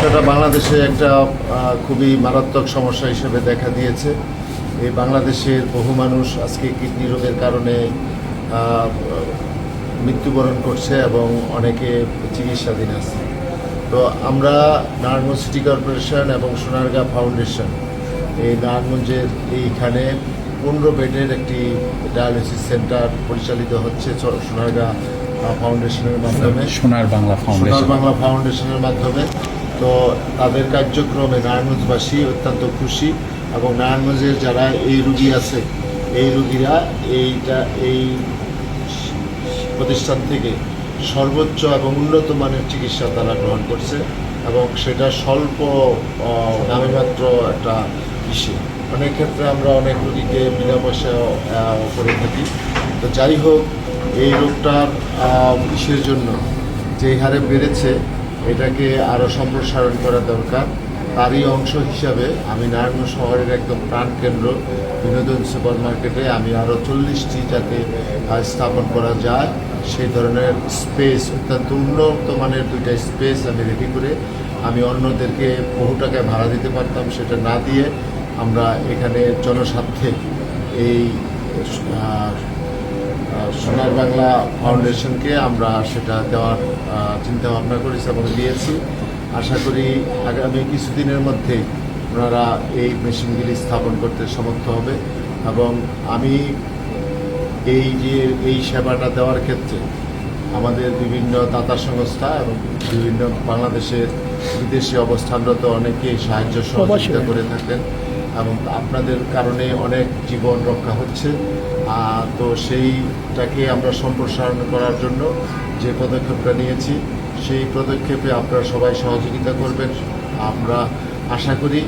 সমস্যাটা বাংলাদেশে একটা খুবই মারাত্মক সমস্যা হিসেবে দেখা দিয়েছে। এই বাংলাদেশের বহু মানুষ আজকে কিডনি রোগের কারণে মৃত্যুবরণ করছে এবং অনেকে চিকিৎসাধীন আছে। তো আমরা নারায়ণগঞ্জ সিটি কর্পোরেশন এবং সোনারগাঁ ফাউন্ডেশন এই নারায়ণগঞ্জের এইখানে 15 বেডের একটি ডায়ালিসিস সেন্টার পরিচালিত হচ্ছে সোনারগাঁ ফাউন্ডেশনের মাধ্যমে, সোনার বাংলা ফাউন্ডেশনের মাধ্যমে। তো তাদের কার্যক্রমে নারায়ণগঞ্জবাসী অত্যন্ত খুশি এবং নারায়ণগঞ্জের যারা এই রুগী আছে এই রুগীরা এই প্রতিষ্ঠান থেকে সর্বোচ্চ এবং উন্নত মানের চিকিৎসা তারা গ্রহণ করছে এবং সেটা স্বল্প দামে মাত্র একটা বিষয়। অনেক ক্ষেত্রে আমরা অনেক রোগীকে বিনা পয়সায় করে থাকি। তো যাই হোক, এই রোগটার ইসের জন্য যে হারে বেড়েছে এটাকে আরও সম্প্রসারণ করা দরকার। তারই অংশ হিসাবে আমি নারায়ণগঞ্জ শহরের একদম প্রাণকেন্দ্র বিনোদন সুপার মার্কেটে আমি আরও 40টি যাতে স্থাপন করা যায় সেই ধরনের স্পেস, অত্যন্ত উন্নত মানের 2টা স্পেস আমি রেডি করে আমি অন্যদেরকে বহু টাকায় ভাড়া দিতে পারতাম, সেটা না দিয়ে আমরা এখানে জনস্বার্থে এই সোনার বাংলা ফাউন্ডেশনকে আমরা সেটা দেওয়ার চিন্তাভাবনা করেছি এবং দিয়েছি। আশা করি আগামী কিছুদিনের মধ্যে ওনারা এই মেশিনগুলি স্থাপন করতে সমর্থ হবে এবং আমি এই সেবাটা দেওয়ার ক্ষেত্রে আমাদের বিভিন্ন দাতা সংস্থা এবং বিভিন্ন বাংলাদেশের বিদেশে অবস্থানরত অনেকেই সাহায্য সহযোগিতা করে থাকেন এবং আপনাদের কারণে অনেক জীবন রক্ষা হচ্ছে। তো সেইটাকে আমরা সম্প্রসারণ করার জন্য যে পদক্ষেপটা নিয়েছি সেই পদক্ষেপে আপনারা সবাই সহযোগিতা করবেন। আমরা আশা করি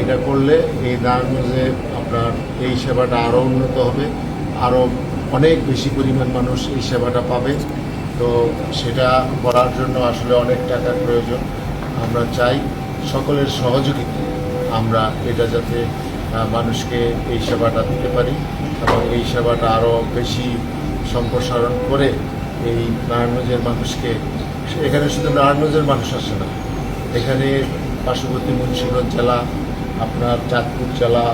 এটা করলে এই নারায়ণগঞ্জে আপনার এই সেবাটা আরও উন্নত হবে, আরও অনেক বেশি পরিমাণ মানুষ এই সেবাটা পাবে। তো সেটা করার জন্য আসলে অনেক টাকার প্রয়োজন। আমরা চাই সকলের সহযোগিতা আমরা এটা যাতে মানুষকে এই সেবাটা দিতে পারি এবং এই সেবাটা আরও বেশি সম্প্রসারণ করে এই নারায়ণগঞ্জের মানুষকে, এখানে শুধু নারায়ণগঞ্জের মানুষ আসে না, এখানে পার্শ্ববর্তী মুন্সিগঞ্জ জেলা, আপনার চাঁদপুর জেলা,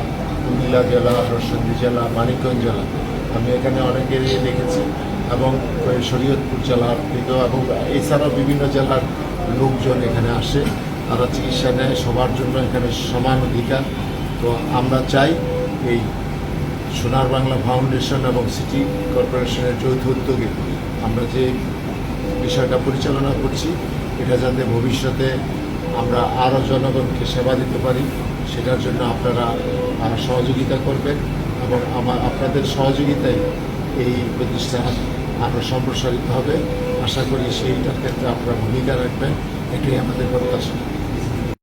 কুমিল্লা জেলা, নরসিংদী জেলা, মানিকগঞ্জ জেলা, আমি এখানে অনেকেরই দেখেছি এবং শরীয়তপুর জেলার থেকেও এবং এছাড়াও বিভিন্ন জেলার লোকজন এখানে আসে, তারা চিকিৎসা নেয়। সবার জন্য এখানে সমান অধিকার। তো আমরা চাই এই সোনার বাংলা ফাউন্ডেশন এবং সিটি কর্পোরেশনের যৌথ উদ্যোগে আমরা যে বিষয়টা পরিচালনা করছি এটা যাতে ভবিষ্যতে আমরা আরও জনগণকে সেবা দিতে পারি সেটার জন্য আপনারা সহযোগিতা করবেন এবং আপনাদের সহযোগিতায় এই প্রতিষ্ঠান আরও সম্প্রসারিত হবে। আশা করি সেইটার ক্ষেত্রে আপনারা ভূমিকা রাখবেন, এটাই আমাদের প্রত্যাশা।